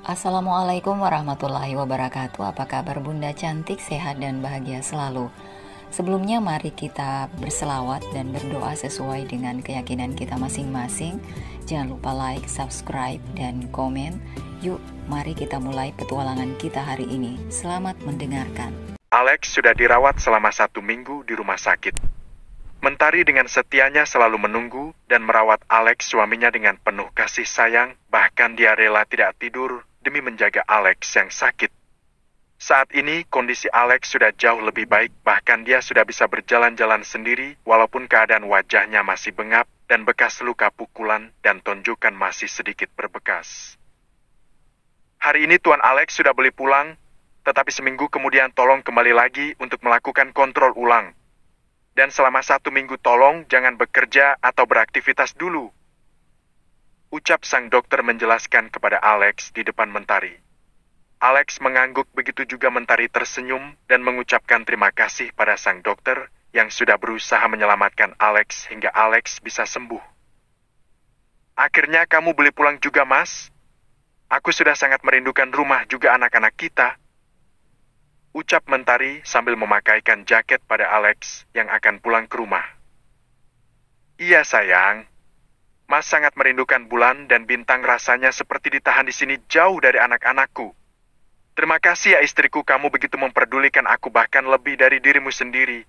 Assalamualaikum warahmatullahi wabarakatuh. Apa kabar Bunda cantik, sehat dan bahagia selalu. Sebelumnya mari kita berselawat dan berdoa sesuai dengan keyakinan kita masing-masing. Jangan lupa like, subscribe, dan komen. Yuk, mari kita mulai petualangan kita hari ini. Selamat mendengarkan. Alex sudah dirawat selama 1 minggu di rumah sakit. Mentari dengan setianya selalu menunggu dan merawat Alex suaminya dengan penuh kasih sayang, bahkan dia rela tidak tidur demi menjaga Alex yang sakit. Saat ini kondisi Alex sudah jauh lebih baik, bahkan dia sudah bisa berjalan-jalan sendiri walaupun keadaan wajahnya masih bengap dan bekas luka pukulan dan tonjokan masih sedikit berbekas. Hari ini Tuan Alex sudah boleh pulang, tetapi seminggu kemudian tolong kembali lagi untuk melakukan kontrol ulang. Dan selama 1 minggu tolong jangan bekerja atau beraktivitas dulu. Ucap sang dokter menjelaskan kepada Alex di depan Mentari. Alex mengangguk, begitu juga Mentari tersenyum dan mengucapkan terima kasih pada sang dokter yang sudah berusaha menyelamatkan Alex hingga Alex bisa sembuh. Akhirnya kamu boleh pulang juga, Mas. Aku sudah sangat merindukan rumah juga anak-anak kita. Ucap Mentari sambil memakaikan jaket pada Alex yang akan pulang ke rumah. Iya sayang, Mas sangat merindukan Bulan dan Bintang, rasanya seperti ditahan di sini jauh dari anak-anakku. Terima kasih ya istriku, kamu begitu memperdulikan aku bahkan lebih dari dirimu sendiri.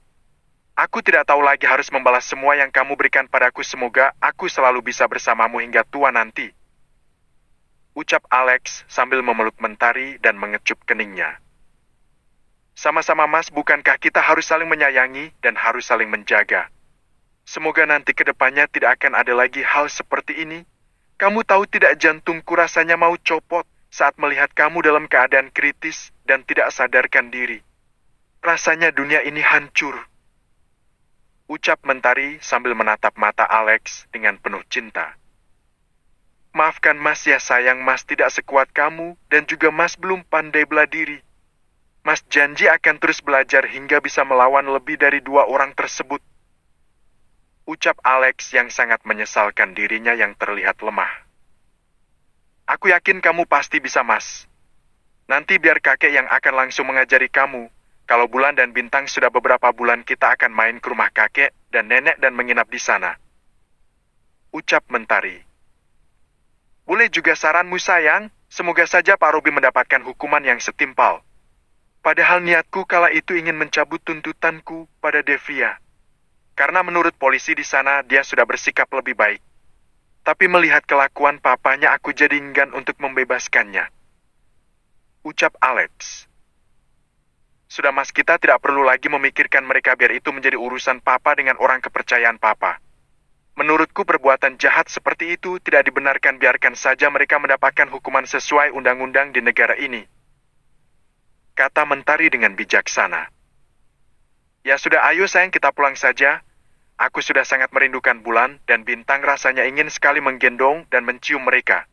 Aku tidak tahu lagi harus membalas semua yang kamu berikan padaku, semoga aku selalu bisa bersamamu hingga tua nanti. Ucap Alex sambil memeluk Mentari dan mengecup keningnya. Sama-sama Mas, bukankah kita harus saling menyayangi dan harus saling menjaga? Semoga nanti ke depannya tidak akan ada lagi hal seperti ini. Kamu tahu tidak, jantungku rasanya mau copot saat melihat kamu dalam keadaan kritis dan tidak sadarkan diri. Rasanya dunia ini hancur. Ucap Mentari sambil menatap mata Alex dengan penuh cinta. Maafkan Mas ya sayang, Mas tidak sekuat kamu dan juga Mas belum pandai bela diri. Mas janji akan terus belajar hingga bisa melawan lebih dari 2 orang tersebut. Ucap Alex yang sangat menyesalkan dirinya yang terlihat lemah. Aku yakin kamu pasti bisa, Mas. Nanti biar kakek yang akan langsung mengajari kamu. Kalau Bulan dan Bintang sudah beberapa bulan kita akan main ke rumah kakek dan nenek dan menginap di sana. Ucap Mentari. Boleh juga saranmu sayang, semoga saja Pak Robi mendapatkan hukuman yang setimpal. Padahal niatku kala itu ingin mencabut tuntutanku pada Devia. Karena menurut polisi di sana dia sudah bersikap lebih baik. Tapi melihat kelakuan papanya aku jadi enggan untuk membebaskannya. Ucap Alex. Sudah Mas, kita tidak perlu lagi memikirkan mereka, biar itu menjadi urusan Papa dengan orang kepercayaan Papa. Menurutku perbuatan jahat seperti itu tidak dibenarkan, biarkan saja mereka mendapatkan hukuman sesuai undang-undang di negara ini. Kata Mentari dengan bijaksana. Ya sudah, ayo sayang kita pulang saja. Aku sudah sangat merindukan Bulan dan Bintang, rasanya ingin sekali menggendong dan mencium mereka.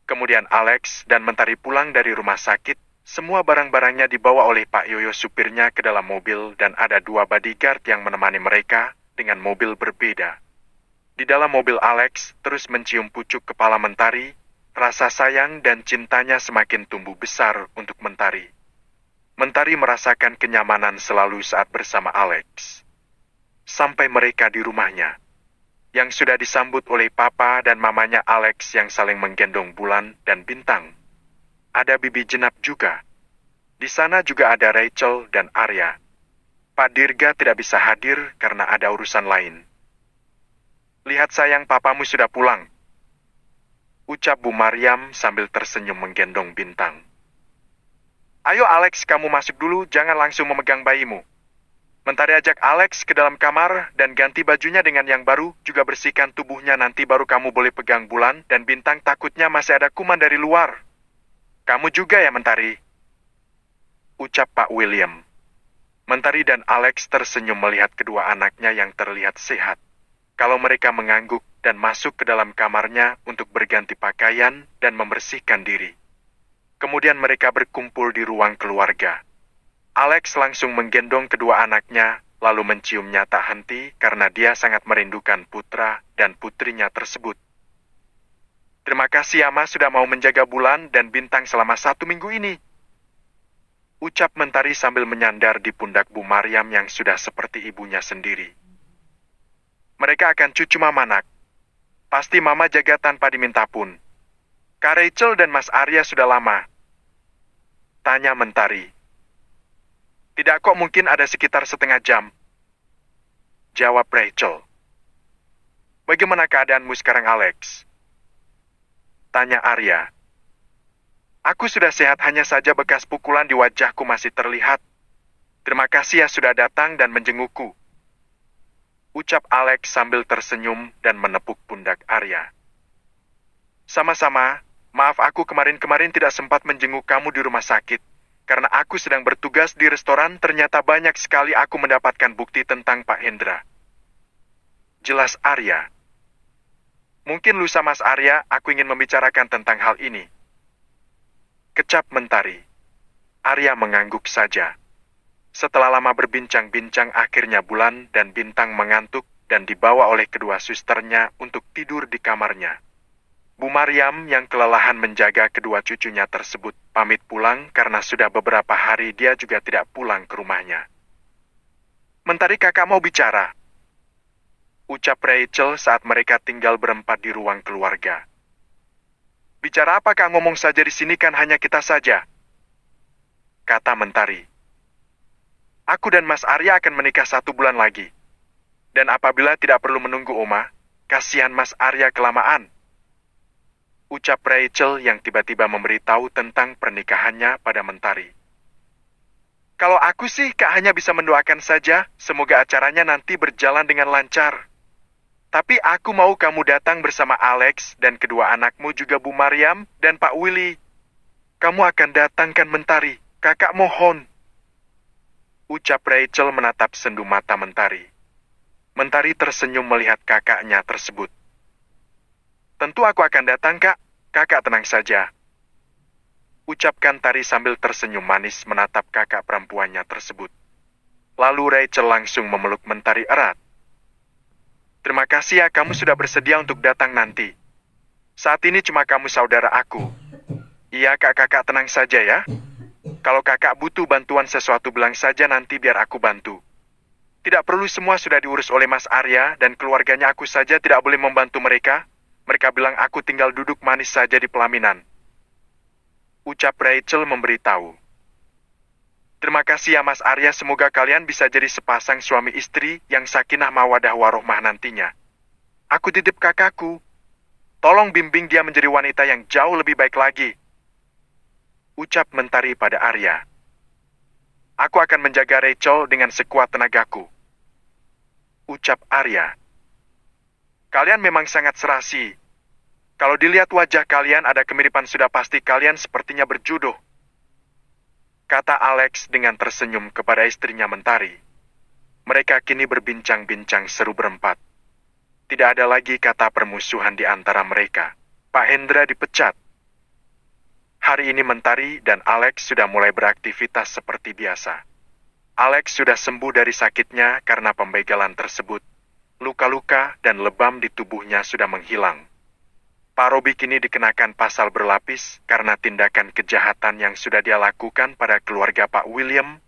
Kemudian Alex dan Mentari pulang dari rumah sakit. Semua barang-barangnya dibawa oleh Pak Yoyo supirnya ke dalam mobil dan ada 2 bodyguard yang menemani mereka dengan mobil berbeda. Di dalam mobil Alex terus mencium pucuk kepala Mentari. Rasa sayang dan cintanya semakin tumbuh besar untuk Mentari. Mentari merasakan kenyamanan selalu saat bersama Alex. Sampai mereka di rumahnya, yang sudah disambut oleh Papa dan Mamanya Alex yang saling menggendong Bulan dan Bintang. Ada Bibi Jenap juga. Di sana juga ada Rachel dan Arya. Pak Dirga tidak bisa hadir karena ada urusan lain. Lihat sayang, papamu sudah pulang. Ucap Bu Maryam sambil tersenyum menggendong Bintang. Ayo Alex, kamu masuk dulu, jangan langsung memegang bayimu. Mentari ajak Alex ke dalam kamar dan ganti bajunya dengan yang baru, juga bersihkan tubuhnya, nanti baru kamu boleh pegang Bulan dan Bintang, takutnya masih ada kuman dari luar. Kamu juga ya Mentari? Ucap Pak William. Mentari dan Alex tersenyum melihat kedua anaknya yang terlihat sehat. Kalau mereka mengangguk dan masuk ke dalam kamarnya untuk berganti pakaian dan membersihkan diri. Kemudian mereka berkumpul di ruang keluarga. Alex langsung menggendong kedua anaknya, lalu menciumnya tak henti karena dia sangat merindukan putra dan putrinya tersebut. Terima kasih Ama sudah mau menjaga bulan dan bintang selama 1 minggu ini. Ucap Mentari sambil menyandar di pundak Bu Maryam yang sudah seperti ibunya sendiri. Mereka akan cucu Mama nak. Pasti Mama jaga tanpa diminta pun. Kak Rachel dan Mas Arya sudah lama. Tanya Mentari. Tidak kok, mungkin ada sekitar setengah jam. Jawab Rachel. Bagaimana keadaanmu sekarang, Alex? Tanya Arya. Aku sudah sehat, hanya saja bekas pukulan di wajahku masih terlihat. Terima kasih ya sudah datang dan menjengukku. Ucap Alex sambil tersenyum dan menepuk pundak Arya. Sama-sama, maaf aku kemarin-kemarin tidak sempat menjenguk kamu di rumah sakit. Karena aku sedang bertugas di restoran, ternyata banyak sekali aku mendapatkan bukti tentang Pak Hendra. Jelas Arya. Mungkin lusa Mas Arya, aku ingin membicarakan tentang hal ini. Kecap Mentari. Arya mengangguk saja. Setelah lama berbincang-bincang, akhirnya Bulan dan Bintang mengantuk dan dibawa oleh kedua susternya untuk tidur di kamarnya. Bu Maryam yang kelelahan menjaga kedua cucunya tersebut pamit pulang karena sudah beberapa hari dia juga tidak pulang ke rumahnya. Mentari, kakak mau bicara. Ucap Rachel saat mereka tinggal berempat di ruang keluarga. Bicara apa Kak? Ngomong saja, di sini kan hanya kita saja. Kata Mentari. Aku dan Mas Arya akan menikah 1 bulan lagi. Dan apabila tidak perlu menunggu Oma, kasihan Mas Arya kelamaan. Ucap Rachel yang tiba-tiba memberitahu tentang pernikahannya pada Mentari. Kalau aku sih, Kak hanya bisa mendoakan saja, semoga acaranya nanti berjalan dengan lancar. Tapi aku mau kamu datang bersama Alex dan kedua anakmu juga Bu Maryam dan Pak Willy. Kamu akan datang kan Mentari? Kakak mohon. Ucap Rachel menatap sendu mata Mentari. Mentari tersenyum melihat kakaknya tersebut. Tentu aku akan datang, Kak. Kakak tenang saja. Ucapkan Tari sambil tersenyum manis menatap kakak perempuannya tersebut. Lalu Rachel langsung memeluk Mentari erat. Terima kasih ya, kamu sudah bersedia untuk datang nanti. Saat ini cuma kamu saudara aku. Iya Kak, kakak tenang saja ya. Kalau kakak butuh bantuan sesuatu bilang saja, nanti biar aku bantu. Tidak perlu, semua sudah diurus oleh Mas Arya dan keluarganya, aku saja tidak boleh membantu mereka. Mereka bilang aku tinggal duduk manis saja di pelaminan. Ucap Rachel memberitahu. Terima kasih ya Mas Arya, semoga kalian bisa jadi sepasang suami istri yang sakinah mawadah warohmah nantinya. Aku titip kakakku. Tolong bimbing dia menjadi wanita yang jauh lebih baik lagi. Ucap Mentari pada Arya. Aku akan menjaga Rachel dengan sekuat tenagaku. Ucap Arya. Kalian memang sangat serasi. Kalau dilihat wajah kalian ada kemiripan, sudah pasti kalian sepertinya berjodoh. Kata Alex dengan tersenyum kepada istrinya Mentari. Mereka kini berbincang-bincang seru berempat. Tidak ada lagi kata permusuhan di antara mereka. Pak Hendra dipecat. Hari ini Mentari dan Alex sudah mulai beraktivitas seperti biasa. Alex sudah sembuh dari sakitnya karena pembegalan tersebut. Luka-luka dan lebam di tubuhnya sudah menghilang. Pak Robi kini dikenakan pasal berlapis karena tindakan kejahatan yang sudah dia lakukan pada keluarga Pak William.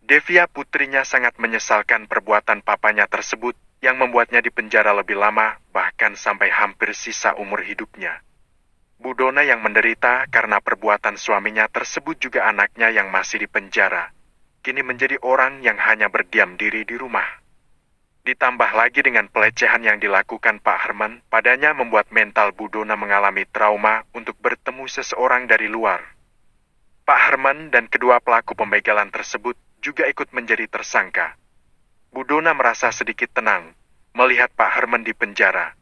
Devia putrinya sangat menyesalkan perbuatan papanya tersebut yang membuatnya dipenjara lebih lama, bahkan sampai hampir sisa umur hidupnya. Bu Dona yang menderita karena perbuatan suaminya tersebut, juga anaknya yang masih dipenjara, kini menjadi orang yang hanya berdiam diri di rumah. Ditambah lagi dengan pelecehan yang dilakukan Pak Herman padanya, membuat mental Bu Dona mengalami trauma untuk bertemu seseorang dari luar. Pak Herman dan kedua pelaku pembegalan tersebut juga ikut menjadi tersangka. Bu Dona merasa sedikit tenang melihat Pak Herman di penjara.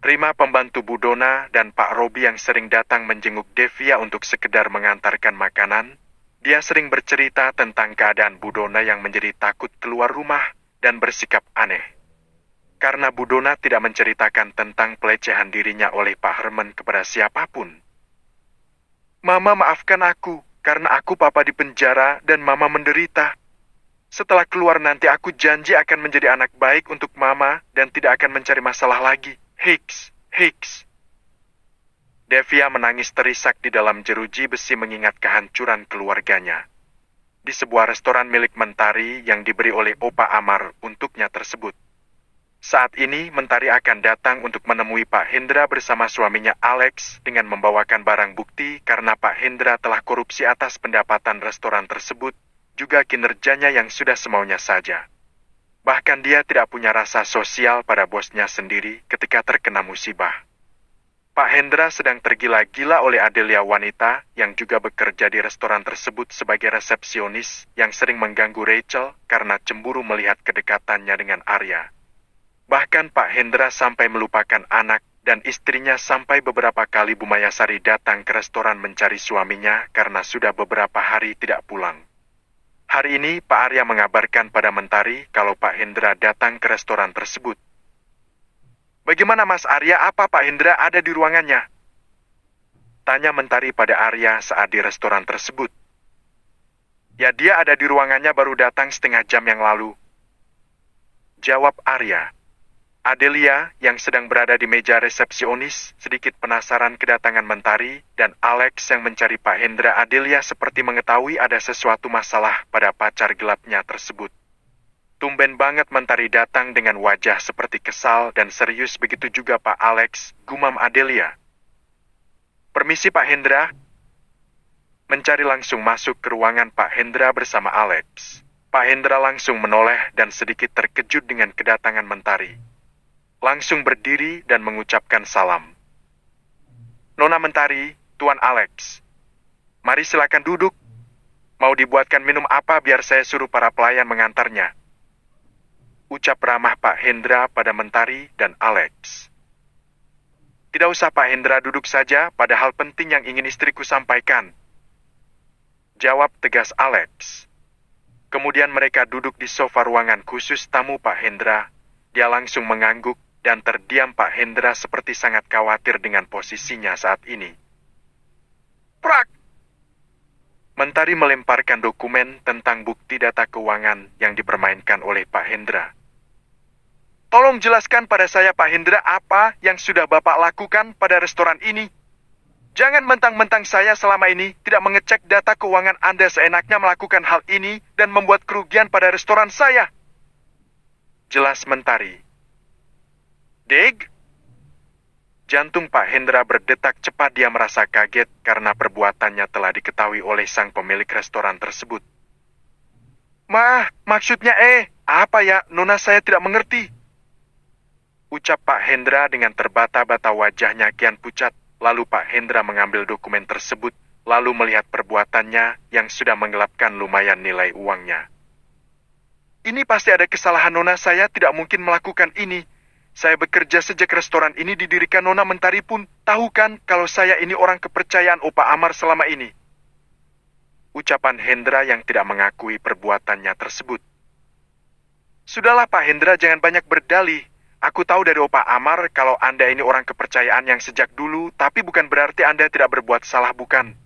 Terima pembantu Bu Dona dan Pak Robi yang sering datang menjenguk Devia untuk sekedar mengantarkan makanan. Dia sering bercerita tentang keadaan Bu Dona yang menjadi takut keluar rumah dan bersikap aneh. Karena Bu Dona tidak menceritakan tentang pelecehan dirinya oleh Pak Herman kepada siapapun. Mama maafkan aku, karena aku papa di penjara dan mama menderita. Setelah keluar nanti aku janji akan menjadi anak baik untuk mama dan tidak akan mencari masalah lagi. Hicks. Devia menangis terisak di dalam jeruji besi mengingat kehancuran keluarganya. Di sebuah restoran milik Mentari yang diberi oleh Opa Amar untuknya tersebut. Saat ini, Mentari akan datang untuk menemui Pak Hendra bersama suaminya Alex dengan membawakan barang bukti karena Pak Hendra telah korupsi atas pendapatan restoran tersebut, juga kinerjanya yang sudah semaunya saja. Bahkan dia tidak punya rasa sosial pada bosnya sendiri ketika terkena musibah. Pak Hendra sedang tergila-gila oleh Adelia wanita yang juga bekerja di restoran tersebut sebagai resepsionis yang sering mengganggu Rachel karena cemburu melihat kedekatannya dengan Arya. Bahkan Pak Hendra sampai melupakan anak dan istrinya sampai beberapa kali Bu Mayasari datang ke restoran mencari suaminya karena sudah beberapa hari tidak pulang. Hari ini Pak Arya mengabarkan pada Mentari kalau Pak Hendra datang ke restoran tersebut. "Bagaimana Mas Arya, apa Pak Hendra ada di ruangannya?" Tanya Mentari pada Arya saat di restoran tersebut. "Ya, dia ada di ruangannya baru datang setengah jam yang lalu," jawab Arya. Adelia yang sedang berada di meja resepsionis sedikit penasaran kedatangan Mentari dan Alex yang mencari Pak Hendra. Adelia seperti mengetahui ada sesuatu masalah pada pacar gelapnya tersebut. Tumben banget Mentari datang dengan wajah seperti kesal dan serius, begitu juga Pak Alex, gumam Adelia. "Permisi Pak Hendra." Mentari langsung masuk ke ruangan Pak Hendra bersama Alex. Pak Hendra langsung menoleh dan sedikit terkejut dengan kedatangan Mentari. Langsung berdiri dan mengucapkan salam. "Nona Mentari, Tuan Alex. Mari silakan duduk. Mau dibuatkan minum apa biar saya suruh para pelayan mengantarnya?" Ucap ramah Pak Hendra pada Mentari dan Alex. "Tidak usah Pak Hendra, duduk saja, padahal penting yang ingin istriku sampaikan," jawab tegas Alex. Kemudian mereka duduk di sofa ruangan khusus tamu Pak Hendra. Dia langsung mengangguk dan terdiam. Pak Hendra seperti sangat khawatir dengan posisinya saat ini. Prak! Mentari melemparkan dokumen tentang bukti data keuangan yang dipermainkan oleh Pak Hendra. "Tolong jelaskan pada saya Pak Hendra apa yang sudah Bapak lakukan pada restoran ini. Jangan mentang-mentang saya selama ini tidak mengecek data keuangan Anda seenaknya melakukan hal ini dan membuat kerugian pada restoran saya," jelas Mentari. "Deg?" Jantung Pak Hendra berdetak cepat. Dia merasa kaget karena perbuatannya telah diketahui oleh sang pemilik restoran tersebut. Maksudnya apa ya, Nona, saya tidak mengerti," ucap Pak Hendra dengan terbata-bata, wajahnya kian pucat. Lalu Pak Hendra mengambil dokumen tersebut, lalu melihat perbuatannya yang sudah menggelapkan lumayan nilai uangnya. "Ini pasti ada kesalahan Nona, saya tidak mungkin melakukan ini. Saya bekerja sejak restoran ini didirikan, Nona Mentari pun tahu kan kalau saya ini orang kepercayaan Opa Amar selama ini," ucapan Hendra yang tidak mengakui perbuatannya tersebut. "Sudahlah Pak Hendra, jangan banyak berdalih. Aku tahu dari Opa Amar kalau Anda ini orang kepercayaan yang sejak dulu, tapi bukan berarti Anda tidak berbuat salah, bukan?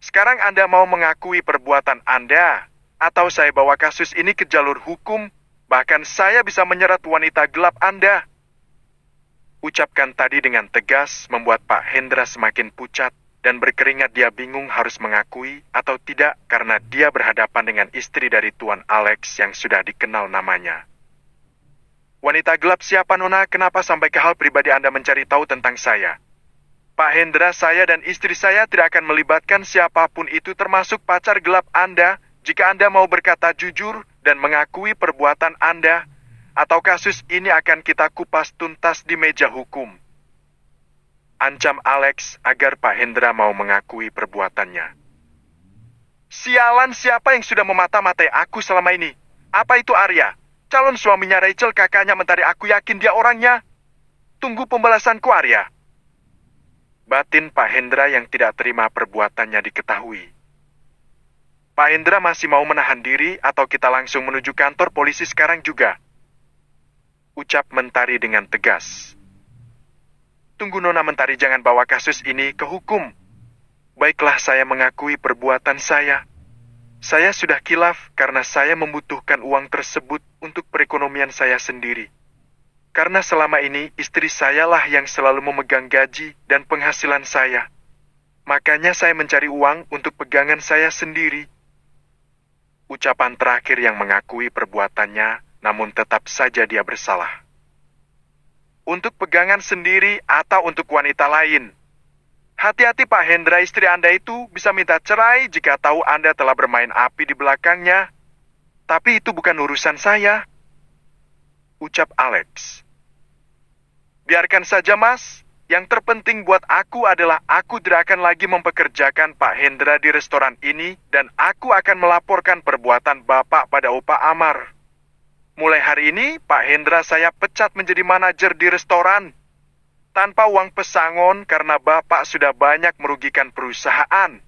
Sekarang Anda mau mengakui perbuatan Anda, atau saya bawa kasus ini ke jalur hukum, bahkan saya bisa menyerat wanita gelap Anda," ucapkan tadi dengan tegas membuat Pak Hendra semakin pucat dan berkeringat. Dia bingung harus mengakui atau tidak karena dia berhadapan dengan istri dari Tuan Alex yang sudah dikenal namanya. "Wanita gelap siapa Nona? Kenapa sampai ke hal pribadi Anda mencari tahu tentang saya?" "Pak Hendra, saya dan istri saya tidak akan melibatkan siapapun itu termasuk pacar gelap Anda jika Anda mau berkata jujur dan mengakui perbuatan Anda, atau kasus ini akan kita kupas tuntas di meja hukum," ancam Alex agar Pak Hendra mau mengakui perbuatannya. "Sialan, siapa yang sudah memata-matai aku selama ini? Apa itu Arya? Calon suaminya Rachel, kakaknya Mentari, aku yakin dia orangnya. Tunggu pembalasanku Arya," batin Pak Hendra yang tidak terima perbuatannya diketahui. "Pak Hendra masih mau menahan diri atau kita langsung menuju kantor polisi sekarang juga?" ucap Mentari dengan tegas. "Tunggu Nona Mentari, jangan bawa kasus ini ke hukum. Baiklah, saya mengakui perbuatan saya. Saya sudah khilaf karena saya membutuhkan uang tersebut untuk perekonomian saya sendiri. Karena selama ini istri sayalah yang selalu memegang gaji dan penghasilan saya. Makanya saya mencari uang untuk pegangan saya sendiri. Ucapan terakhir yang mengakui perbuatannya, namun tetap saja dia bersalah. Untuk pegangan sendiri atau untuk wanita lain. Hati-hati Pak Hendra, istri Anda itu bisa minta cerai jika tahu Anda telah bermain api di belakangnya. Tapi itu bukan urusan saya, ucap Alex. Biarkan saja, Mas. Yang terpenting buat aku adalah aku tidak akan lagi mempekerjakan Pak Hendra di restoran ini dan aku akan melaporkan perbuatan Bapak pada Opa Amar. Mulai hari ini, Pak Hendra saya pecat menjadi manajer di restoran. Tanpa uang pesangon karena Bapak sudah banyak merugikan perusahaan.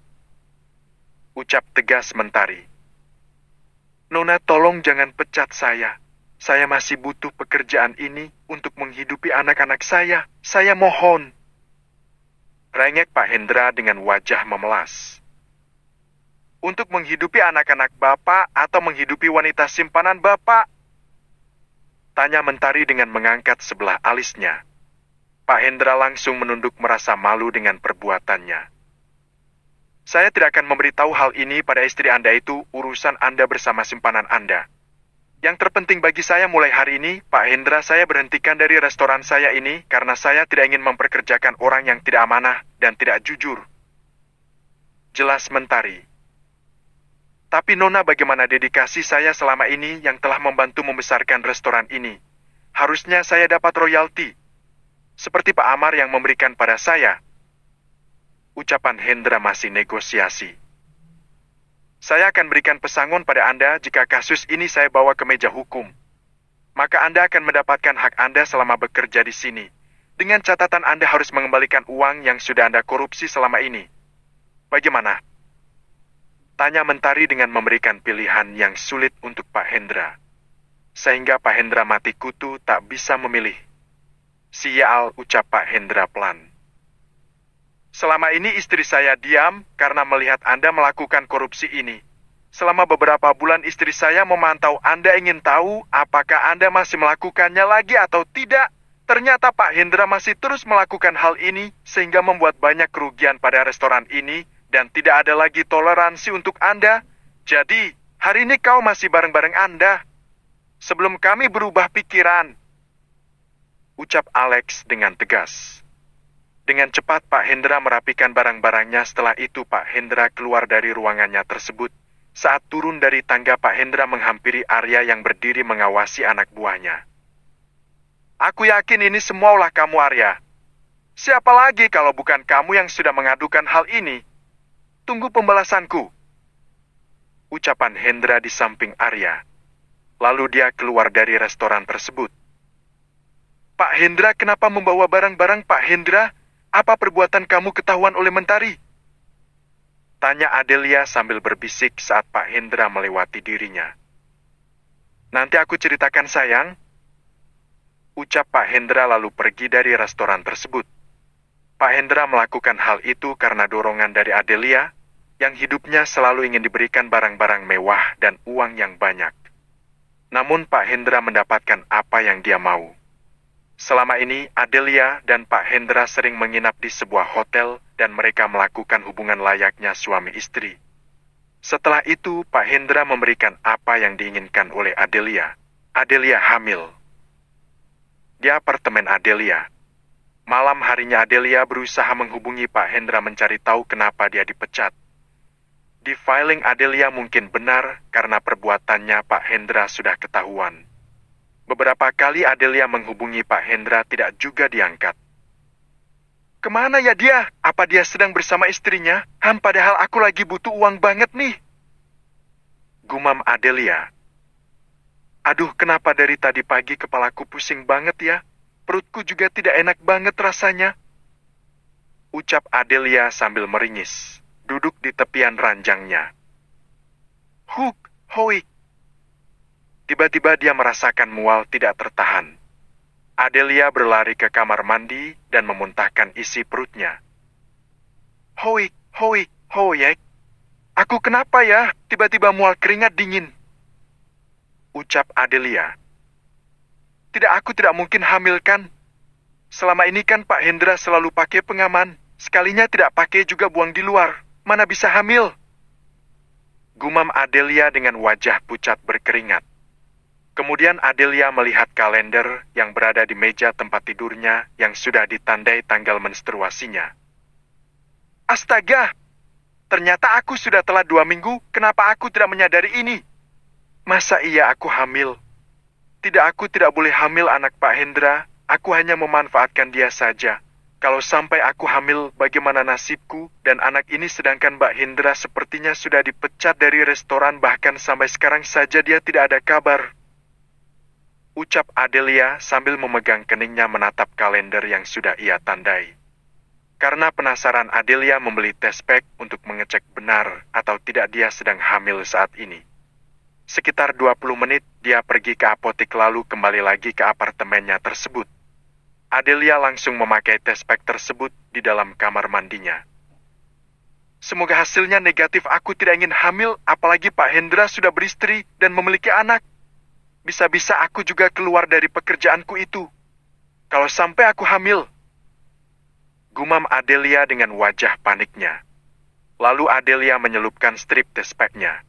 Ucap tegas Mentari. Nona, tolong jangan pecat saya. Saya masih butuh pekerjaan ini untuk menghidupi anak-anak saya. Saya mohon. Rengek Pak Hendra dengan wajah memelas. Untuk menghidupi anak-anak Bapak atau menghidupi wanita simpanan Bapak? Tanya Mentari dengan mengangkat sebelah alisnya. Pak Hendra langsung menunduk merasa malu dengan perbuatannya. Saya tidak akan memberitahu hal ini pada istri Anda itu urusan Anda bersama simpanan Anda. Yang terpenting bagi saya mulai hari ini, Pak Hendra saya berhentikan dari restoran saya ini karena saya tidak ingin memperkerjakan orang yang tidak amanah dan tidak jujur. Jelas Mentari. Tapi Nona, bagaimana dedikasi saya selama ini yang telah membantu membesarkan restoran ini? Harusnya saya dapat royalti. Seperti Pak Amar yang memberikan pada saya. Ucapan Hendra masih negosiasi. Saya akan berikan pesangon pada Anda jika kasus ini saya bawa ke meja hukum. Maka Anda akan mendapatkan hak Anda selama bekerja di sini. Dengan catatan Anda harus mengembalikan uang yang sudah Anda korupsi selama ini. Bagaimana? Tanya Mentari dengan memberikan pilihan yang sulit untuk Pak Hendra. Sehingga Pak Hendra mati kutu tak bisa memilih. Sial, ucap Pak Hendra pelan. Selama ini istri saya diam karena melihat Anda melakukan korupsi ini. Selama beberapa bulan istri saya memantau Anda ingin tahu apakah Anda masih melakukannya lagi atau tidak. Ternyata Pak Hendra masih terus melakukan hal ini sehingga membuat banyak kerugian pada restoran ini dan tidak ada lagi toleransi untuk Anda. Jadi, hari ini kau masih bareng-bareng Anda. Sebelum kami berubah pikiran. Ucap Alex dengan tegas. Dengan cepat Pak Hendra merapikan barang-barangnya. Setelah itu Pak Hendra keluar dari ruangannya tersebut. Saat turun dari tangga Pak Hendra menghampiri Arya yang berdiri mengawasi anak buahnya. Aku yakin ini semua ulah kamu, Arya. Siapa lagi kalau bukan kamu yang sudah mengadukan hal ini? Tunggu pembalasanku. Ucapan Hendra di samping Arya. Lalu dia keluar dari restoran tersebut. Pak Hendra, kenapa membawa barang-barang Pak Hendra? Apa perbuatan kamu ketahuan oleh Mentari? Tanya Adelia sambil berbisik saat Pak Hendra melewati dirinya. Nanti aku ceritakan, sayang. Ucap Pak Hendra lalu pergi dari restoran tersebut. Pak Hendra melakukan hal itu karena dorongan dari Adelia, yang hidupnya selalu ingin diberikan barang-barang mewah dan uang yang banyak. Namun Pak Hendra mendapatkan apa yang dia mau. Selama ini, Adelia dan Pak Hendra sering menginap di sebuah hotel dan mereka melakukan hubungan layaknya suami istri. Setelah itu, Pak Hendra memberikan apa yang diinginkan oleh Adelia. Adelia hamil. Di apartemen Adelia. Malam harinya Adelia berusaha menghubungi Pak Hendra mencari tahu kenapa dia dipecat. Di filing Adelia mungkin benar karena perbuatannya Pak Hendra sudah ketahuan. Beberapa kali Adelia menghubungi Pak Hendra tidak juga diangkat. Kemana ya dia? Apa dia sedang bersama istrinya? Padahal aku lagi butuh uang banget nih. Gumam Adelia. Aduh, kenapa dari tadi pagi kepalaku pusing banget ya? Perutku juga tidak enak banget rasanya. Ucap Adelia sambil meringis, duduk di tepian ranjangnya. Huk, hoik. Tiba-tiba dia merasakan mual tidak tertahan. Adelia berlari ke kamar mandi dan memuntahkan isi perutnya. Hoik, hoik, hoyek. Aku kenapa ya? Tiba-tiba mual keringat dingin. Ucap Adelia. Aku tidak mungkin hamil kan? Selama ini kan Pak Hendra selalu pakai pengaman. Sekalinya tidak pakai juga buang di luar. Mana bisa hamil? Gumam Adelia dengan wajah pucat berkeringat. Kemudian Adelia melihat kalender yang berada di meja tempat tidurnya yang sudah ditandai tanggal menstruasinya. Astaga! Ternyata aku sudah telat 2 minggu, kenapa aku tidak menyadari ini? Masa iya aku hamil? Aku tidak boleh hamil anak Pak Hendra, aku hanya memanfaatkan dia saja. Kalau sampai aku hamil, bagaimana nasibku? Dan anak ini sedangkan Mbak Hendra sepertinya sudah dipecat dari restoran, bahkan sampai sekarang saja dia tidak ada kabar. Ucap Adelia sambil memegang keningnya menatap kalender yang sudah ia tandai. Karena penasaran, Adelia membeli test pack untuk mengecek benar atau tidak dia sedang hamil saat ini. Sekitar 20 menit, dia pergi ke apotek lalu kembali lagi ke apartemennya tersebut. Adelia langsung memakai test pack tersebut di dalam kamar mandinya. Semoga hasilnya negatif, aku tidak ingin hamil, apalagi Pak Hendra sudah beristri dan memiliki anak. Bisa-bisa aku juga keluar dari pekerjaanku itu. Kalau sampai aku hamil. Gumam Adelia dengan wajah paniknya. Lalu Adelia menyelupkan strip test pack-nya.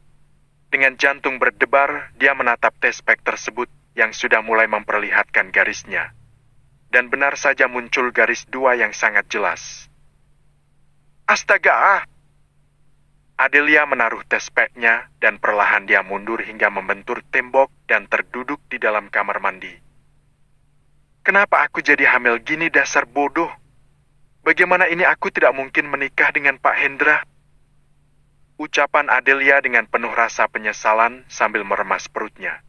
Dengan jantung berdebar, dia menatap test pack tersebut yang sudah mulai memperlihatkan garisnya. Dan benar saja muncul garis 2 yang sangat jelas. Astaga! Adelia menaruh test pack-nya dan perlahan dia mundur hingga membentur tembok dan terduduk di dalam kamar mandi. Kenapa aku jadi hamil gini, dasar bodoh? Bagaimana ini aku tidak mungkin menikah dengan Pak Hendra? Ucapan Adelia dengan penuh rasa penyesalan sambil meremas perutnya.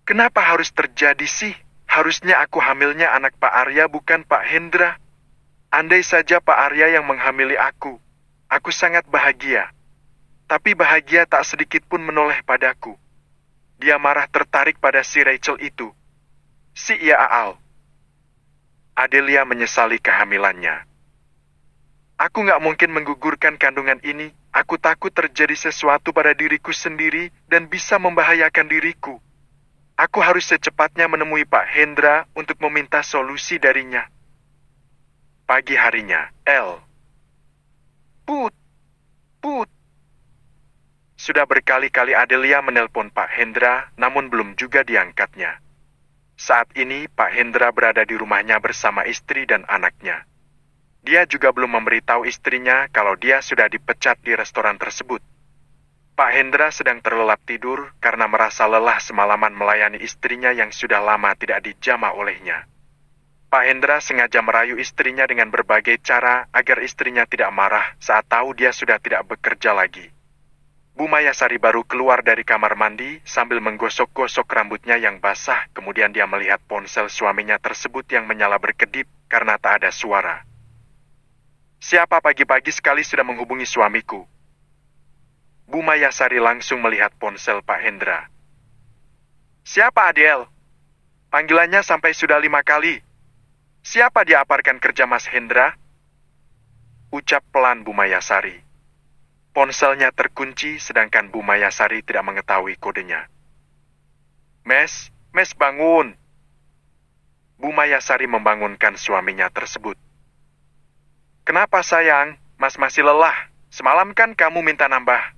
Kenapa harus terjadi sih? Harusnya aku hamilnya anak Pak Arya bukan Pak Hendra. Andai saja Pak Arya yang menghamili aku sangat bahagia. Tapi bahagia tak sedikit pun menoleh padaku. Dia marah tertarik pada si Rachel itu. Si Ia Aal. Adelia menyesali kehamilannya. Aku nggak mungkin menggugurkan kandungan ini. Aku takut terjadi sesuatu pada diriku sendiri dan bisa membahayakan diriku. Aku harus secepatnya menemui Pak Hendra untuk meminta solusi darinya. Pagi harinya, Put. Sudah berkali-kali Adelia menelpon Pak Hendra, namun belum juga diangkatnya. Saat ini, Pak Hendra berada di rumahnya bersama istri dan anaknya. Dia juga belum memberitahu istrinya kalau dia sudah dipecat di restoran tersebut. Pak Hendra sedang terlelap tidur karena merasa lelah semalaman melayani istrinya yang sudah lama tidak dijamah olehnya. Pak Hendra sengaja merayu istrinya dengan berbagai cara agar istrinya tidak marah saat tahu dia sudah tidak bekerja lagi. Bu Mayasari baru keluar dari kamar mandi sambil menggosok-gosok rambutnya yang basah, kemudian dia melihat ponsel suaminya tersebut yang menyala berkedip karena tak ada suara. Siapa pagi-pagi sekali sudah menghubungi suamiku? Bu Mayasari langsung melihat ponsel Pak Hendra. Siapa Adel? Panggilannya sampai sudah 5 kali. Siapa dia aparkan kerja Mas Hendra? Ucap pelan Bu Mayasari. Ponselnya terkunci sedangkan Bu Mayasari tidak mengetahui kodenya. Mes bangun. Bu Mayasari membangunkan suaminya tersebut. Kenapa sayang? Mas masih lelah. Semalam kan kamu minta nambah.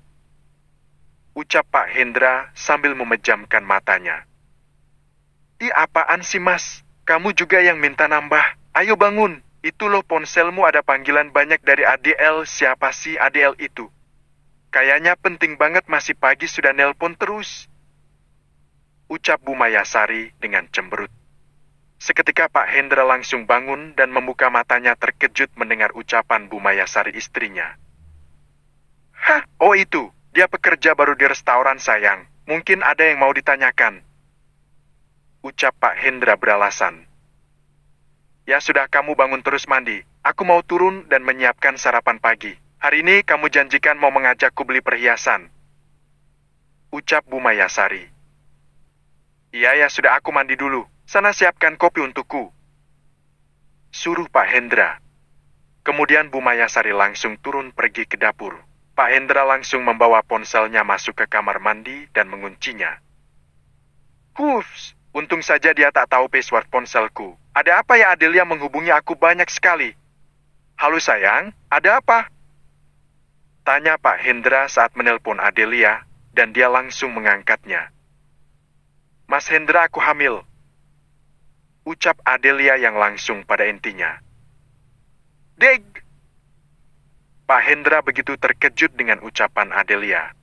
Ucap Pak Hendra sambil memejamkan matanya. Apaan sih Mas? Kamu juga yang minta nambah. Ayo bangun. Itu loh ponselmu ada panggilan banyak dari ADL. Siapa sih ADL itu? Kayaknya penting banget, masih pagi sudah nelpon terus. Ucap Bu Mayasari dengan cemberut. Seketika Pak Hendra langsung bangun dan membuka matanya terkejut mendengar ucapan Bu Mayasari istrinya. Hah, oh itu. Dia pekerja baru di restoran sayang. Mungkin ada yang mau ditanyakan. Ucap Pak Hendra beralasan. Ya sudah, kamu bangun terus mandi. Aku mau turun dan menyiapkan sarapan pagi. Hari ini kamu janjikan mau mengajakku beli perhiasan. Ucap Bu Mayasari. Iya ya sudah, aku mandi dulu. Sana siapkan kopi untukku. Suruh Pak Hendra. Kemudian Bu Mayasari langsung turun pergi ke dapur. Pak Hendra langsung membawa ponselnya masuk ke kamar mandi dan menguncinya. Untung saja dia tak tahu password ponselku. Ada apa ya Adelia menghubungi aku banyak sekali? Halo sayang, ada apa? Tanya Pak Hendra saat menelpon Adelia, dan dia langsung mengangkatnya. Mas Hendra, aku hamil. Ucap Adelia yang langsung pada intinya. Deg! Pak Hendra begitu terkejut dengan ucapan Adelia.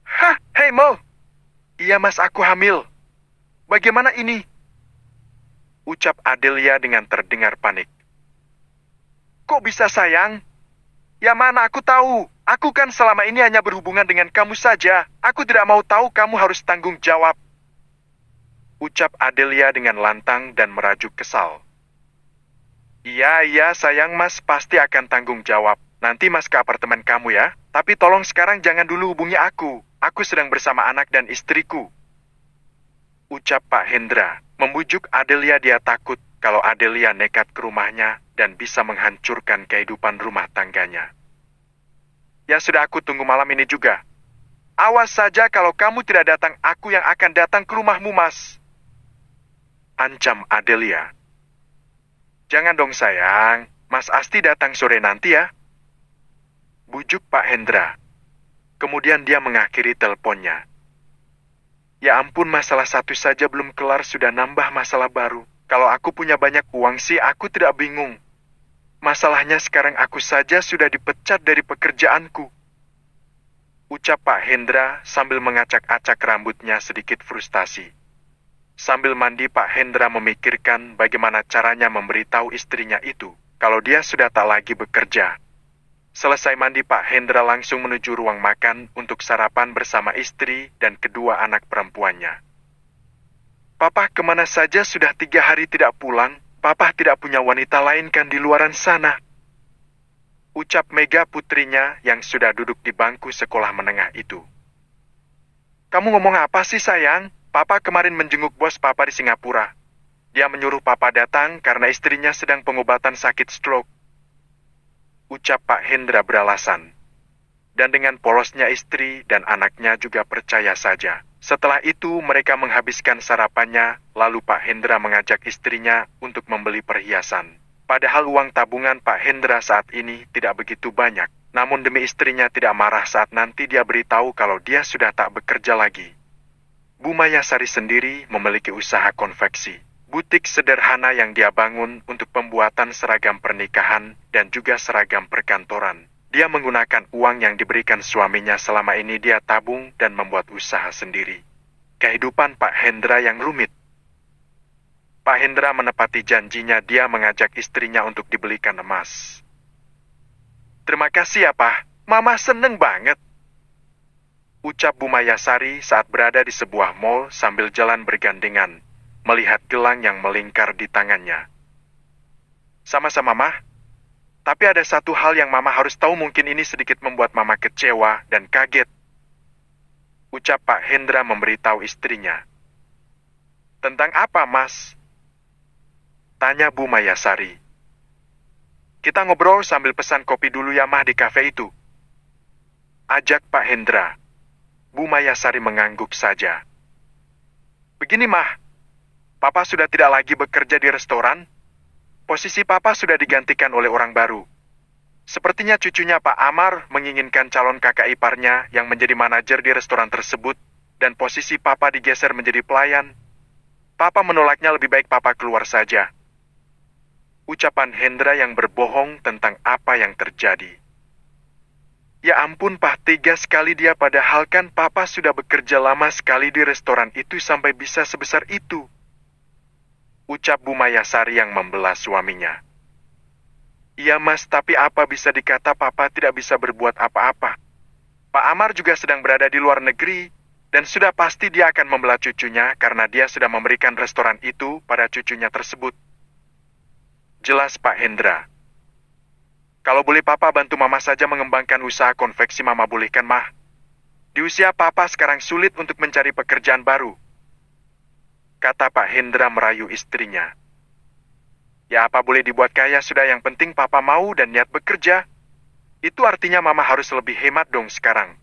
Hah, hei Mo! Iya mas, aku hamil. Bagaimana ini? Ucap Adelia dengan terdengar panik. Kok bisa sayang? Ya mana aku tahu. Aku kan selama ini hanya berhubungan dengan kamu saja. Aku tidak mau tahu, kamu harus tanggung jawab. Ucap Adelia dengan lantang dan merajuk kesal. Iya sayang mas, pasti akan tanggung jawab. Nanti mas ke apartemen kamu ya. Tapi tolong sekarang jangan dulu hubungi aku. Aku sedang bersama anak dan istriku. Ucap Pak Hendra, membujuk Adelia. Dia takut kalau Adelia nekat ke rumahnya dan bisa menghancurkan kehidupan rumah tangganya. Ya sudah, aku tunggu malam ini juga. Awas saja kalau kamu tidak datang, aku yang akan datang ke rumahmu mas. Ancam Adelia. Jangan dong sayang, Mas Asti datang sore nanti ya. Bujuk Pak Hendra. Kemudian dia mengakhiri teleponnya. Ya ampun, masalah satu saja belum kelar sudah nambah masalah baru. Kalau aku punya banyak uang sih aku tidak bingung. Masalahnya sekarang aku saja sudah dipecat dari pekerjaanku. Ucap Pak Hendra sambil mengacak-acak rambutnya sedikit frustasi. Sambil mandi, Pak Hendra memikirkan bagaimana caranya memberitahu istrinya itu kalau dia sudah tak lagi bekerja. Selesai mandi, Pak Hendra langsung menuju ruang makan untuk sarapan bersama istri dan kedua anak perempuannya. Papa kemana saja sudah 3 hari tidak pulang? Papa tidak punya wanita lain kan di luaran sana? Ucap Mega, putrinya yang sudah duduk di bangku sekolah menengah itu. Kamu ngomong apa sih sayang? Papa kemarin menjenguk bos Papa di Singapura. Dia menyuruh Papa datang karena istrinya sedang pengobatan sakit stroke. Ucap Pak Hendra beralasan. Dan dengan polosnya istri dan anaknya juga percaya saja. Setelah itu mereka menghabiskan sarapannya, lalu Pak Hendra mengajak istrinya untuk membeli perhiasan. Padahal uang tabungan Pak Hendra saat ini tidak begitu banyak. Namun demi istrinya tidak marah saat nanti dia beritahu kalau dia sudah tak bekerja lagi. Bu Mayasari sendiri memiliki usaha konveksi, butik sederhana yang dia bangun untuk pembuatan seragam pernikahan dan juga seragam perkantoran. Dia menggunakan uang yang diberikan suaminya selama ini dia tabung dan membuat usaha sendiri. Kehidupan Pak Hendra yang rumit. Pak Hendra menepati janjinya, dia mengajak istrinya untuk dibelikan emas. Terima kasih ya Pak, Mama seneng banget. Ucap Bu Mayasari saat berada di sebuah mall sambil jalan bergandengan, melihat gelang yang melingkar di tangannya. Sama-sama, Mah. Tapi ada satu hal yang Mama harus tahu, mungkin ini sedikit membuat Mama kecewa dan kaget. Ucap Pak Hendra memberitahu istrinya. Tentang apa, Mas? Tanya Bu Mayasari. Kita ngobrol sambil pesan kopi dulu ya, Mah, di kafe itu. Ajak Pak Hendra. Bu Mayasari mengangguk saja. Begini, Mah. Papa sudah tidak lagi bekerja di restoran. Posisi Papa sudah digantikan oleh orang baru. Sepertinya cucunya Pak Amar menginginkan calon kakak iparnya yang menjadi manajer di restoran tersebut, dan posisi Papa digeser menjadi pelayan. Papa menolaknya, lebih baik Papa keluar saja. Ucapan Hendra yang berbohong tentang apa yang terjadi. Ya ampun, Pak, tega sekali dia, padahal kan Papa sudah bekerja lama sekali di restoran itu sampai bisa sebesar itu. Ucap Bu Mayasari yang membela suaminya. Iya Mas, tapi apa bisa dikata, Papa tidak bisa berbuat apa-apa. Pak Amar juga sedang berada di luar negeri, dan sudah pasti dia akan membela cucunya karena dia sudah memberikan restoran itu pada cucunya tersebut. Jelas Pak Hendra. Kalau boleh Papa bantu Mama saja mengembangkan usaha konveksi, Mama bolehkan, Mah? Di usia Papa sekarang sulit untuk mencari pekerjaan baru. Kata Pak Hendra merayu istrinya. Ya apa boleh dibuat kaya sudah, yang penting Papa mau dan niat bekerja. Itu artinya Mama harus lebih hemat dong sekarang.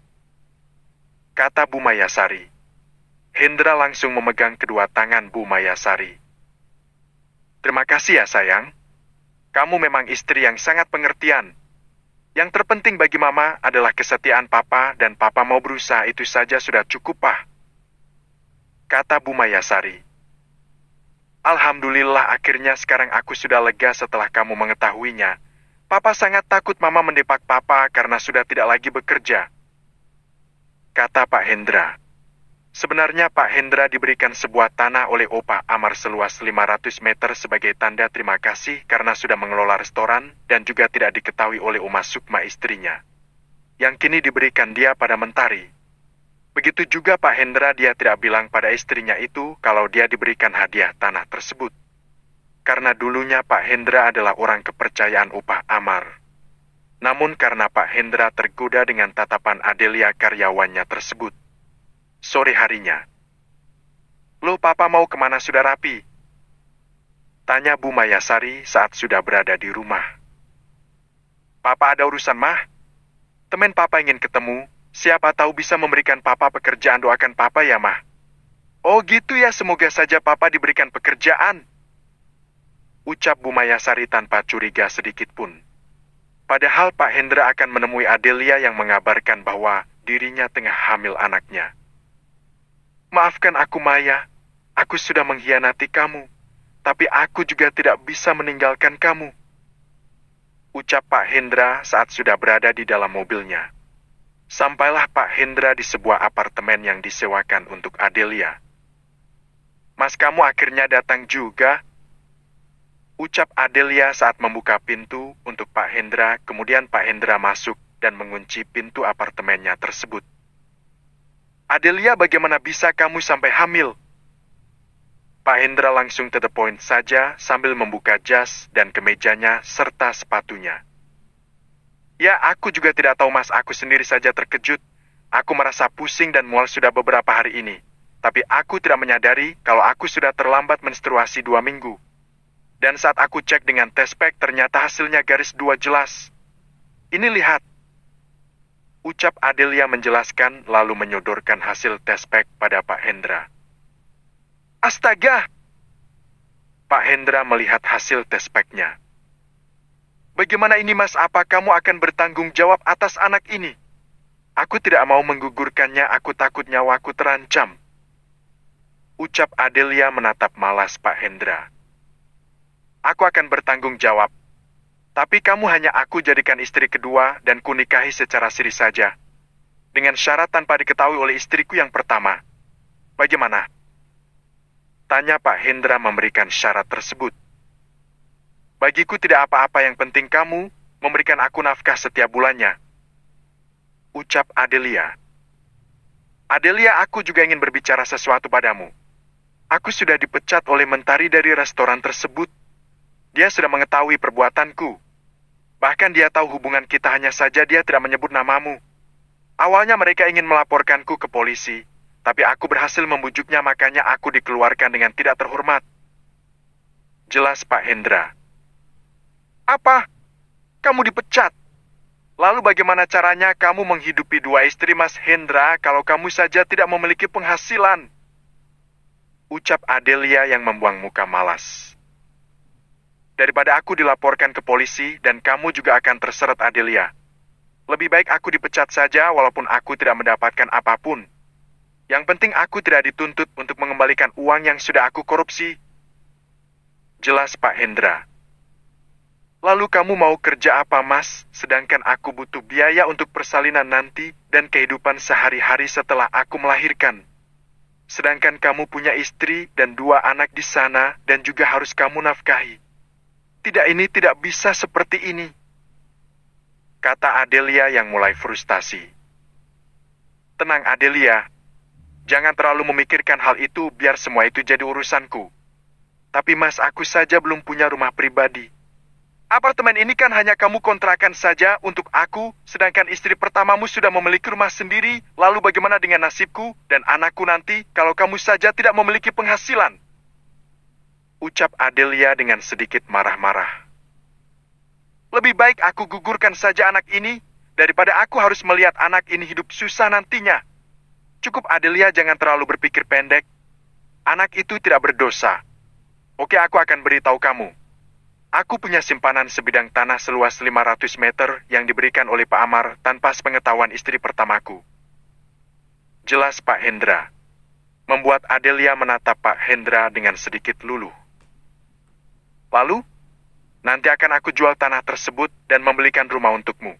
Kata Bu Mayasari. Hendra langsung memegang kedua tangan Bu Mayasari. Terima kasih ya sayang. Kamu memang istri yang sangat pengertian. Yang terpenting bagi Mama adalah kesetiaan Papa dan Papa mau berusaha itu saja sudah cukup, Pak. Kata Bu Mayasari. Alhamdulillah akhirnya sekarang aku sudah lega setelah kamu mengetahuinya. Papa sangat takut Mama mendepak Papa karena sudah tidak lagi bekerja. Kata Pak Hendra. Sebenarnya Pak Hendra diberikan sebuah tanah oleh Opa Amar seluas 500 meter sebagai tanda terima kasih karena sudah mengelola restoran dan juga tidak diketahui oleh Oma Sukma istrinya. Yang kini diberikan dia pada Mentari. Begitu juga Pak Hendra dia tidak bilang pada istrinya itu kalau dia diberikan hadiah tanah tersebut. Karena dulunya Pak Hendra adalah orang kepercayaan Opa Amar. Namun karena Pak Hendra tergoda dengan tatapan Adelia karyawannya tersebut. Sore harinya. Loh Papa mau kemana sudah rapi? Tanya Bu Mayasari saat sudah berada di rumah. Papa ada urusan Mah. Temen Papa ingin ketemu. Siapa tahu bisa memberikan Papa pekerjaan, doakan Papa ya Mah. Oh gitu ya, semoga saja Papa diberikan pekerjaan. Ucap Bu Mayasari tanpa curiga sedikit pun. Padahal Pak Hendra akan menemui Adelia yang mengabarkan bahwa dirinya tengah hamil anaknya. Maafkan aku Maya, aku sudah mengkhianati kamu, tapi aku juga tidak bisa meninggalkan kamu. Ucap Pak Hendra saat sudah berada di dalam mobilnya. Sampailah Pak Hendra di sebuah apartemen yang disewakan untuk Adelia. Mas kamu akhirnya datang juga? Ucap Adelia saat membuka pintu untuk Pak Hendra, kemudian Pak Hendra masuk dan mengunci pintu apartemennya tersebut. Adelia, bagaimana bisa kamu sampai hamil? Pak Hendra langsung to the point saja sambil membuka jas dan kemejanya serta sepatunya. Ya, aku juga tidak tahu Mas, aku sendiri saja terkejut. Aku merasa pusing dan mual sudah beberapa hari ini. Tapi aku tidak menyadari kalau aku sudah terlambat menstruasi 2 minggu. Dan saat aku cek dengan tes pack ternyata hasilnya garis 2 jelas. Ini lihat. Ucap Adelia menjelaskan lalu menyodorkan hasil tes pack pada Pak Hendra. Astaga! Pak Hendra melihat hasil tes packnya. Bagaimana ini Mas, apa kamu akan bertanggung jawab atas anak ini? Aku tidak mau menggugurkannya, aku takut nyawaku terancam. Ucap Adelia menatap malas Pak Hendra. Aku akan bertanggung jawab. Tapi kamu hanya aku jadikan istri kedua dan kunikahi secara siri saja. Dengan syarat tanpa diketahui oleh istriku yang pertama. Bagaimana? Tanya Pak Hendra memberikan syarat tersebut. Bagiku tidak apa-apa, yang penting kamu memberikan aku nafkah setiap bulannya. Ucap Adelia. Adelia, aku juga ingin berbicara sesuatu padamu. Aku sudah dipecat oleh Mentari dari restoran tersebut. Dia sudah mengetahui perbuatanku. Bahkan dia tahu hubungan kita, hanya saja dia tidak menyebut namamu. Awalnya mereka ingin melaporkanku ke polisi, tapi aku berhasil membujuknya, makanya aku dikeluarkan dengan tidak terhormat. Jelas Pak Hendra. Apa? Kamu dipecat? Lalu bagaimana caranya kamu menghidupi 2 istri Mas Hendra kalau kamu saja tidak memiliki penghasilan? Ucap Adelia yang membuang muka malas. Daripada aku dilaporkan ke polisi dan kamu juga akan terseret Adelia. Lebih baik aku dipecat saja walaupun aku tidak mendapatkan apapun. Yang penting aku tidak dituntut untuk mengembalikan uang yang sudah aku korupsi. Jelas Pak Hendra. Lalu kamu mau kerja apa Mas? Sedangkan aku butuh biaya untuk persalinan nanti dan kehidupan sehari-hari setelah aku melahirkan. Sedangkan kamu punya istri dan 2 anak di sana dan juga harus kamu nafkahi. Tidak, ini tidak bisa seperti ini. Kata Adelia yang mulai frustasi. Tenang Adelia. Jangan terlalu memikirkan hal itu, biar semua itu jadi urusanku. Tapi Mas, aku saja belum punya rumah pribadi. Apartemen ini kan hanya kamu kontrakan saja untuk aku, sedangkan istri pertamamu sudah memiliki rumah sendiri. Lalu bagaimana dengan nasibku dan anakku nanti kalau kamu saja tidak memiliki penghasilan? Ucap Adelia dengan sedikit marah-marah. Lebih baik aku gugurkan saja anak ini, daripada aku harus melihat anak ini hidup susah nantinya. Cukup Adelia, jangan terlalu berpikir pendek. Anak itu tidak berdosa. Oke, aku akan beritahu kamu. Aku punya simpanan sebidang tanah seluas 500 meter yang diberikan oleh Pak Amar tanpa sepengetahuan istri pertamaku. Jelas Pak Hendra. Membuat Adelia menatap Pak Hendra dengan sedikit luluh. Lalu, nanti akan aku jual tanah tersebut dan membelikan rumah untukmu.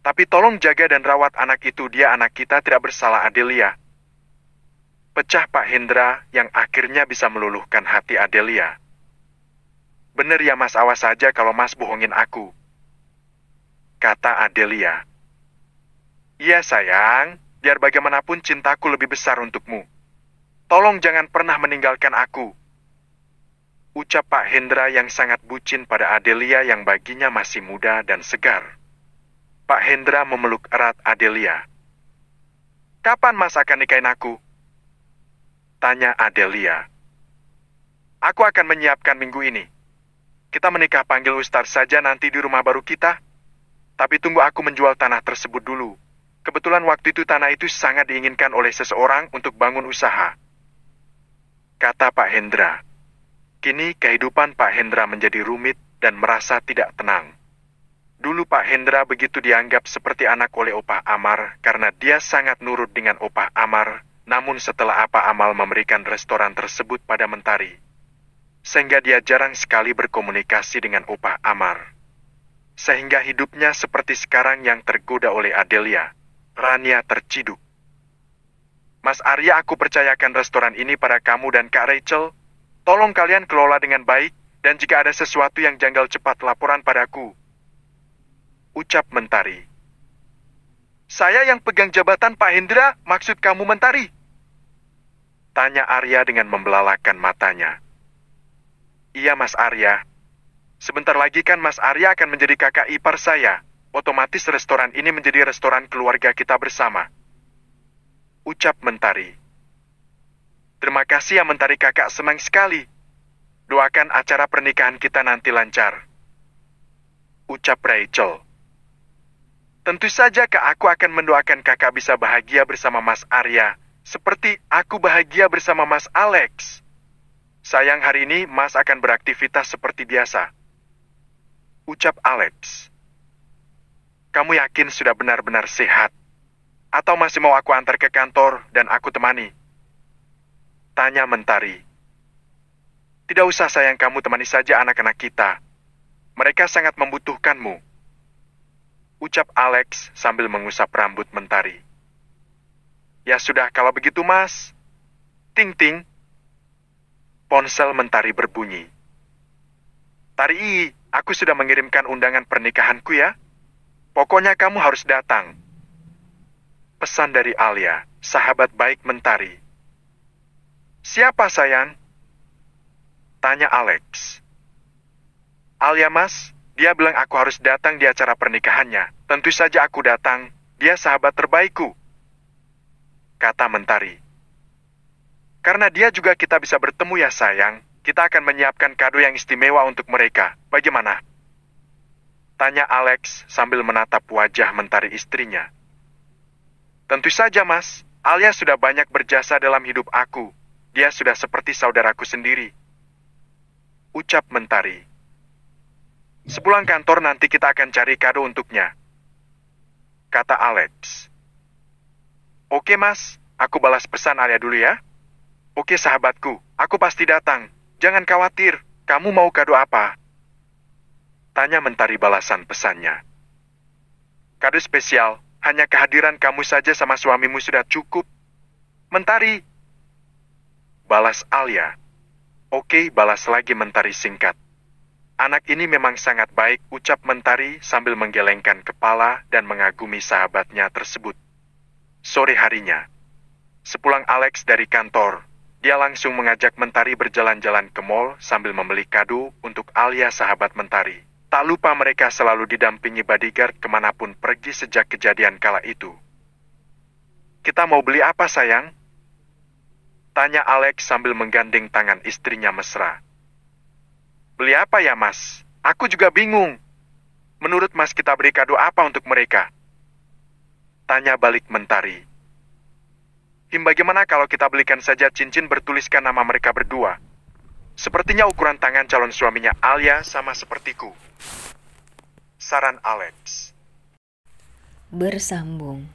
Tapi tolong jaga dan rawat anak itu, dia anak kita, tidak bersalah Adelia. Pecah Pak Hendra yang akhirnya bisa meluluhkan hati Adelia. Bener ya Mas, awas saja kalau Mas bohongin aku, kata Adelia. Iya sayang, biar bagaimanapun cintaku lebih besar untukmu. Tolong jangan pernah meninggalkan aku, ucap Pak Hendra yang sangat bucin pada Adelia yang baginya masih muda dan segar. Pak Hendra memeluk erat Adelia. Kapan Mas akan nikahin aku? Tanya Adelia. Aku akan menyiapkan minggu ini. Kita menikah panggil Ustaz saja nanti di rumah baru kita. Tapi tunggu aku menjual tanah tersebut dulu. Kebetulan waktu itu tanah itu sangat diinginkan oleh seseorang untuk bangun usaha, kata Pak Hendra. Kini kehidupan Pak Hendra menjadi rumit dan merasa tidak tenang. Dulu Pak Hendra begitu dianggap seperti anak oleh Opah Amar karena dia sangat nurut dengan Opah Amar. Namun setelah Apa Amal memberikan restoran tersebut pada Mentari, sehingga dia jarang sekali berkomunikasi dengan Opah Amar. Sehingga hidupnya seperti sekarang yang tergoda oleh Adelia. Rania terciduk. Mas Arya, aku percayakan restoran ini pada kamu dan Kak Rachel. Tolong kalian kelola dengan baik, dan jika ada sesuatu yang janggal cepat laporan padaku, ucap Mentari. Saya yang pegang jabatan Pak Hendra, maksud kamu Mentari? Tanya Arya dengan membelalakan matanya. Iya Mas Arya. Sebentar lagi kan Mas Arya akan menjadi kakak ipar saya. Otomatis restoran ini menjadi restoran keluarga kita bersama, ucap Mentari. Terima kasih ya Mentari, kakak senang sekali. Doakan acara pernikahan kita nanti lancar, ucap Rachel. Tentu saja Kak, aku akan mendoakan kakak bisa bahagia bersama Mas Arya, seperti aku bahagia bersama Mas Alex. Sayang hari ini Mas akan beraktivitas seperti biasa, ucap Alex. Kamu yakin sudah benar-benar sehat? Atau masih mau aku antar ke kantor dan aku temani? Tanya Mentari. Tidak usah sayang, kamu temani saja anak-anak kita. Mereka sangat membutuhkanmu, ucap Alex sambil mengusap rambut Mentari. Ya sudah, kalau begitu Mas. Ting-ting. Ponsel Mentari berbunyi. Tari, aku sudah mengirimkan undangan pernikahanku ya. Pokoknya kamu harus datang. Pesan dari Alia, sahabat baik Mentari. Siapa sayang? Tanya Alex. Alia Mas. Dia bilang aku harus datang di acara pernikahannya. Tentu saja aku datang. Dia sahabat terbaikku, kata Mentari. Karena dia juga kita bisa bertemu ya sayang. Kita akan menyiapkan kado yang istimewa untuk mereka. Bagaimana? Tanya Alex sambil menatap wajah Mentari istrinya. Tentu saja Mas. Alia sudah banyak berjasa dalam hidup aku. Dia sudah seperti saudaraku sendiri, ucap Mentari. Sepulang kantor nanti kita akan cari kado untuknya, kata Alex. Oke Mas, aku balas pesan Alia dulu ya. Oke sahabatku, aku pasti datang. Jangan khawatir, kamu mau kado apa? Tanya Mentari balasan pesannya. Kado spesial, hanya kehadiran kamu saja sama suamimu sudah cukup, Mentari, balas Alia. Oke, balas lagi Mentari singkat. Anak ini memang sangat baik, ucap Mentari sambil menggelengkan kepala dan mengagumi sahabatnya tersebut. Sore harinya, sepulang Alex dari kantor, dia langsung mengajak Mentari berjalan-jalan ke mall sambil membeli kado untuk Alia sahabat Mentari. Tak lupa mereka selalu didampingi bodyguard kemanapun pergi sejak kejadian kala itu. Kita mau beli apa sayang? Tanya Alex sambil menggandeng tangan istrinya mesra. Beli apa ya Mas? Aku juga bingung. Menurut Mas kita beri kado apa untuk mereka? Tanya balik Mentari. Kim, bagaimana kalau kita belikan saja cincin bertuliskan nama mereka berdua? Sepertinya ukuran tangan calon suaminya Alia sama sepertiku. Saran Alex. Bersambung.